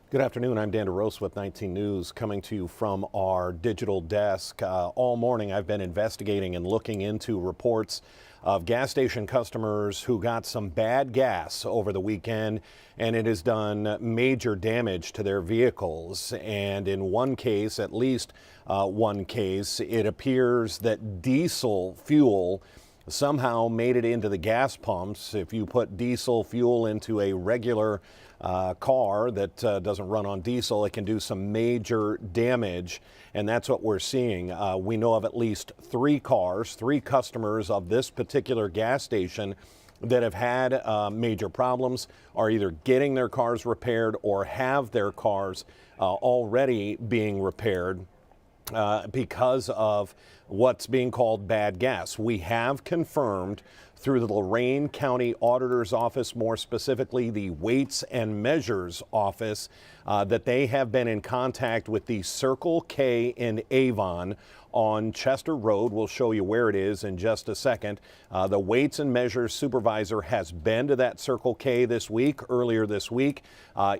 Good afternoon. I'm Dan DeRose with 19 News, coming to you from our digital desk. All morning I've been investigating and looking into reports of gas station customers who got some bad gas over the weekend, and it has done major damage to their vehicles. And in one case, at least one case, it appears that diesel fuel somehow made it into the gas pumps. If you put diesel fuel into a regular car that doesn't run on diesel, it can do some major damage, and that's what we're seeing. We know of at least three customers of this particular gas station that have had major problems, are either getting their cars repaired or have their cars already being repaired because of what's being called bad gas. We have confirmed through the Lorain County Auditor's Office, more specifically the Weights and Measures Office, that they have been in contact with the Circle K in Avon on Chester Road. We'll show you where it is in just a second. The Weights and Measures supervisor has been to that Circle K earlier this week.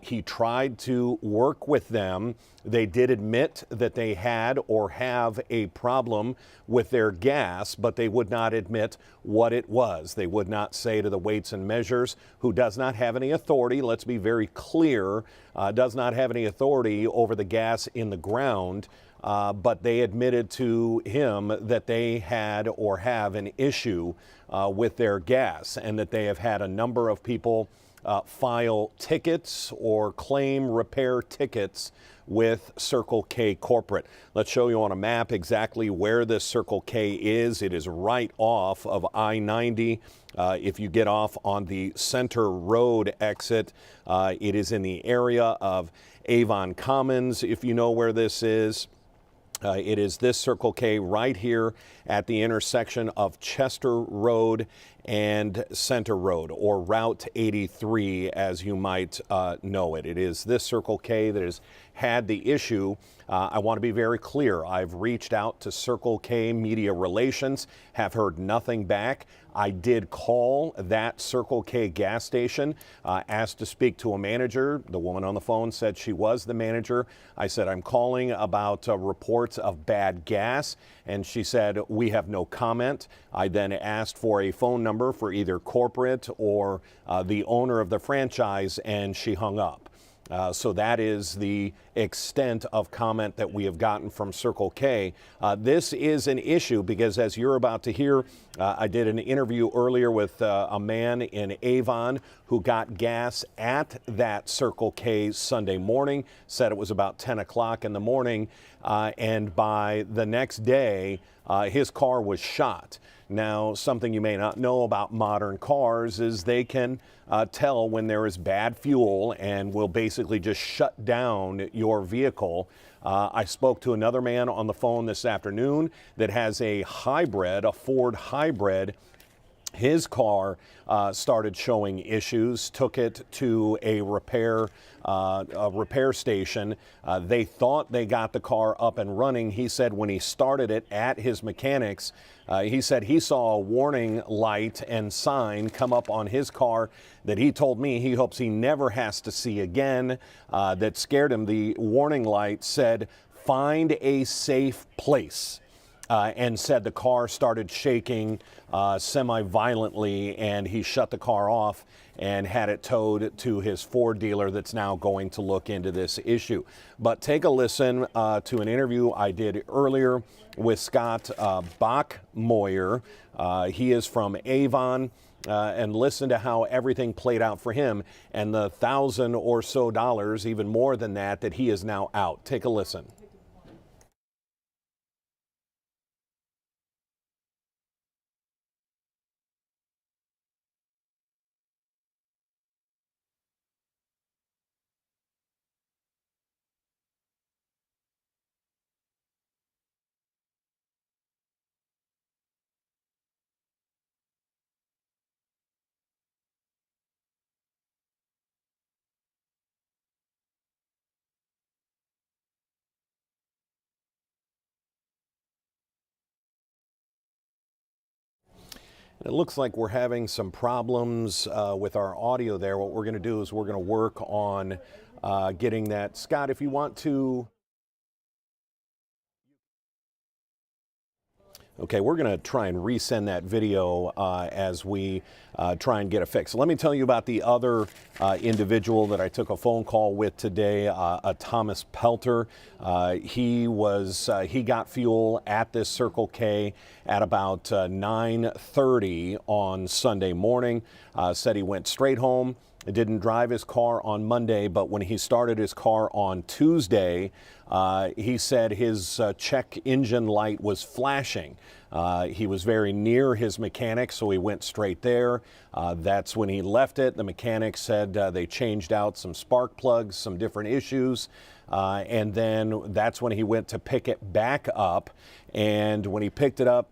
He tried to work with them. They did admit that they had or have a problem with their gas, but they would not admit what it was. They would not say to the Weights and Measures, who does not have any authority, let's be very clear, does not have any authority over the gas in the ground. But they admitted to him that they had or have an issue with their gas, and that they have had a number of people file tickets or claim repair tickets with Circle K corporate. Let's show you on a map exactly where this Circle K is. It is right off of I-90. If you get off on the Center Road exit, it is in the area of Avon Commons, if you know where this is. It is this Circle K right here at the intersection of Chester Road and Center Road, or Route 83 as you might know it. It is this Circle K that has had the issue. I want to be very clear. I've reached out to Circle K Media Relations, have heard nothing back. I did call that Circle K gas station, asked to speak to a manager. The woman on the phone said she was the manager. I said, I'm calling about reports of bad gas, and she said, we have no comment. I then asked for a phone number for either corporate or the owner of the franchise, and she hung up. So that is the extent of comment that we have gotten from Circle K. This is an issue because, as you're about to hear, I did an interview earlier with a man in Avon who got gas at that Circle K Sunday morning, said it was about 10 o'clock in the morning, and by the next day, his car was shot. Now, something you may not know about modern cars is they can tell when there is bad fuel and will basically just shut down your vehicle. I spoke to another man on the phone this afternoon that has a hybrid, a Ford hybrid. His car started showing issues, took it to a repair station. They thought they got the car up and running. He said when he started it at his mechanics, he said he saw a warning light and sign come up on his car that he told me he hopes he never has to see again, that scared him. The warning light said, "Find a safe place." And said the car started shaking semi-violently, and he shut the car off and had it towed to his Ford dealer that's now going to look into this issue. But take a listen to an interview I did earlier with Scott Bachmoyer. He is from Avon. And listen to how everything played out for him and the $1,000 or so, even more than that, that he is now out. Take a listen. It looks like we're having some problems with our audio there. What we're going to do is we're going to work on getting that. Scott, if you want to. Okay, we're going to try and resend that video as we try and get a fix. Let me tell you about the other individual that I took a phone call with today, a Thomas Pelter. He got fuel at this Circle K at about 9:30 on Sunday morning. Said he went straight home. Didn't drive his car on Monday, but when he started his car on Tuesday, he said his check engine light was flashing. He was very near his mechanic, so he went straight there. That's when he left it. The mechanic said they changed out some spark plugs, some different issues, and then that's when he went to pick it back up. And when he picked it up,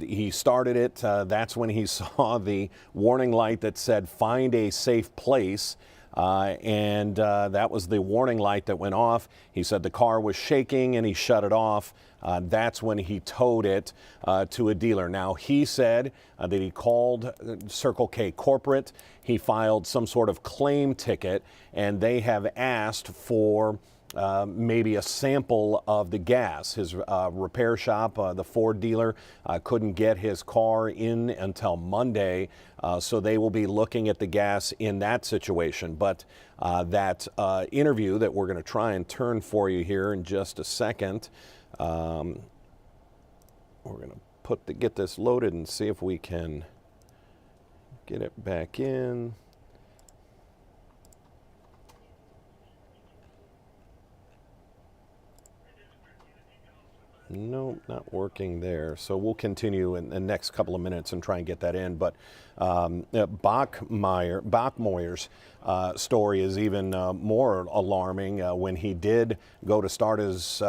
he started it. That's when he saw the warning light that said, "Find a safe place." And that was the warning light that went off. He said the car was shaking and he shut it off. That's when he towed it to a dealer. Now, he said that he called Circle K corporate. He filed some sort of claim ticket, and they have asked for maybe a sample of the gas. His repair shop, the Ford dealer, couldn't get his car in until Monday, so they will be looking at the gas in that situation. But that interview that we're going to try and turn for you here in just a second, we're going to get this loaded and see if we can get it back in. No, not working there. So we'll continue in the next couple of minutes and try and get that in. But Bachmeyer's story is even more alarming. When he did go to start his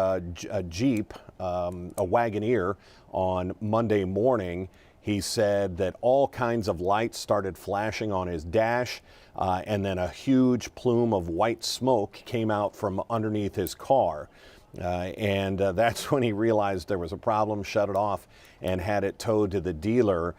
Jeep, a Wagoneer, on Monday morning, he said that all kinds of lights started flashing on his dash, and then a huge plume of white smoke came out from underneath his car. And that's when he realized there was a problem, shut it off, and had it towed to the dealer.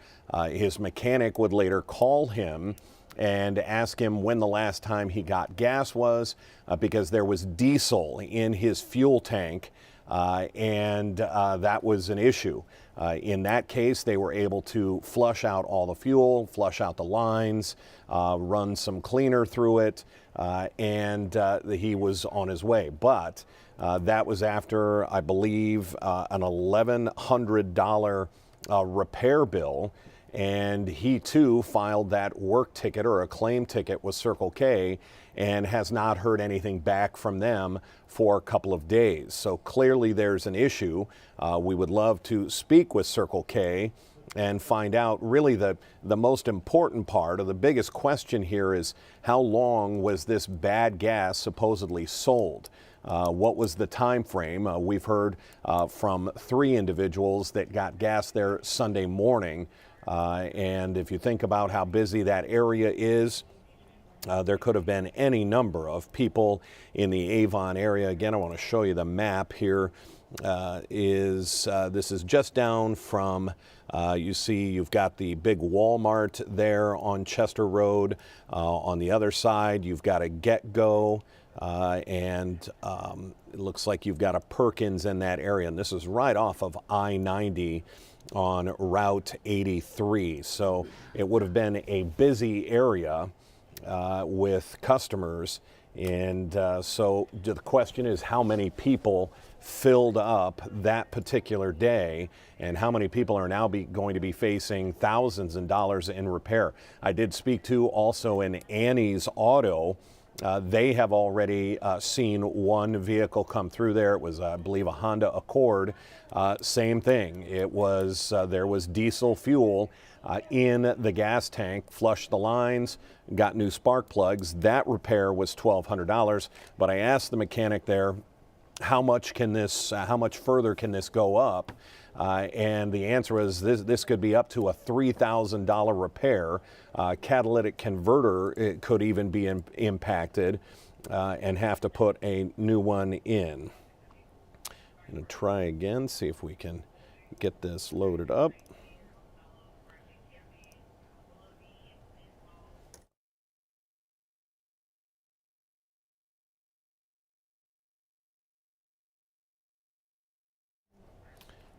His mechanic would later call him and ask him when the last time he got gas was, because there was diesel in his fuel tank, and that was an issue. In that case, they were able to flush out all the fuel, flush out the lines, run some cleaner through it, and he was on his way. But that was after, I believe, an $1,100 repair bill, and he too filed that work ticket or a claim ticket with Circle K and has not heard anything back from them for a couple of days. So clearly there's an issue. We would love to speak with Circle K and find out really the most important part, or the biggest question here, is how long was this bad gas supposedly sold? What was the time frame? We've heard from 3 individuals that got gas there Sunday morning. And if you think about how busy that area is, there could have been any number of people in the Avon area. Again, I want to show you the map here. This is just down from, you see you've got the big Walmart there on Chester Road. On the other side, you've got a Get Go. And it looks like you've got a Perkins in that area. And this is right off of I-90 on Route 83. So it would have been a busy area with customers. And so the question is, how many people filled up that particular day, and how many people are now going to be facing thousands of dollars in repair? I did speak to also in Annie's Auto. They have already seen one vehicle come through there. It was, I believe, a Honda Accord. Same thing. It was there was diesel fuel in the gas tank. Flushed the lines, got new spark plugs. That repair was $1,200. But I asked the mechanic there, how much further can this go up? And the answer is this could be up to a $3,000 repair. Catalytic converter, it could even be impacted and have to put a new one in. I'm going to try again, see if we can get this loaded up.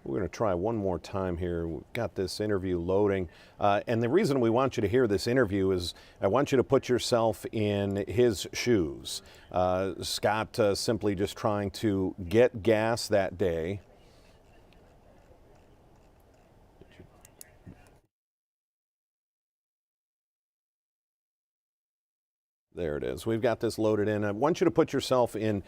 We're going to try one more time here. We've got this interview loading. And the reason we want you to hear this interview is I want you to put yourself in his shoes. Scott simply just trying to get gas that day. There it is. We've got this loaded in. I want you to put yourself in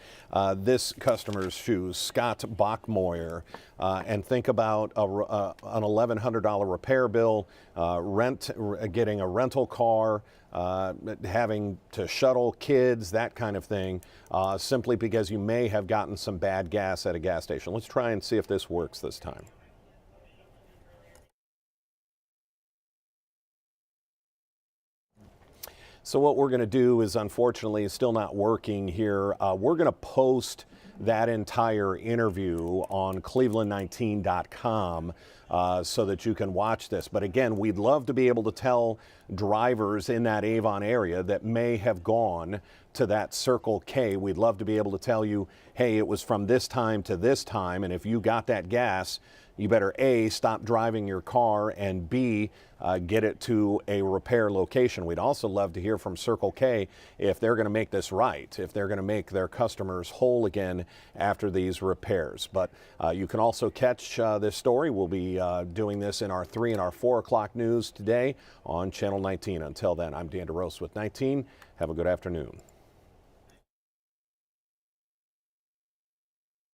this customer's shoes, Scott Bachmoyer, and think about an $1,100 repair bill, getting a rental car, having to shuttle kids, that kind of thing, simply because you may have gotten some bad gas at a gas station. Let's try and see if this works this time. So what we're going to do is, unfortunately, it's still not working here. We're going to post that entire interview on cleveland19.com so that you can watch this. But again, we'd love to be able to tell drivers in that Avon area that may have gone to that Circle K, we'd love to be able to tell you, hey, it was from this time to this time, and if you got that gas, you better A, stop driving your car, and B, get it to a repair location. We'd also love to hear from Circle K if they're going to make this right, if they're going to make their customers whole again after these repairs. But you can also catch this story. We'll be doing this in our 3 and our 4 o'clock news today on Channel 19. Until then, I'm Dan DeRose with 19. Have a good afternoon.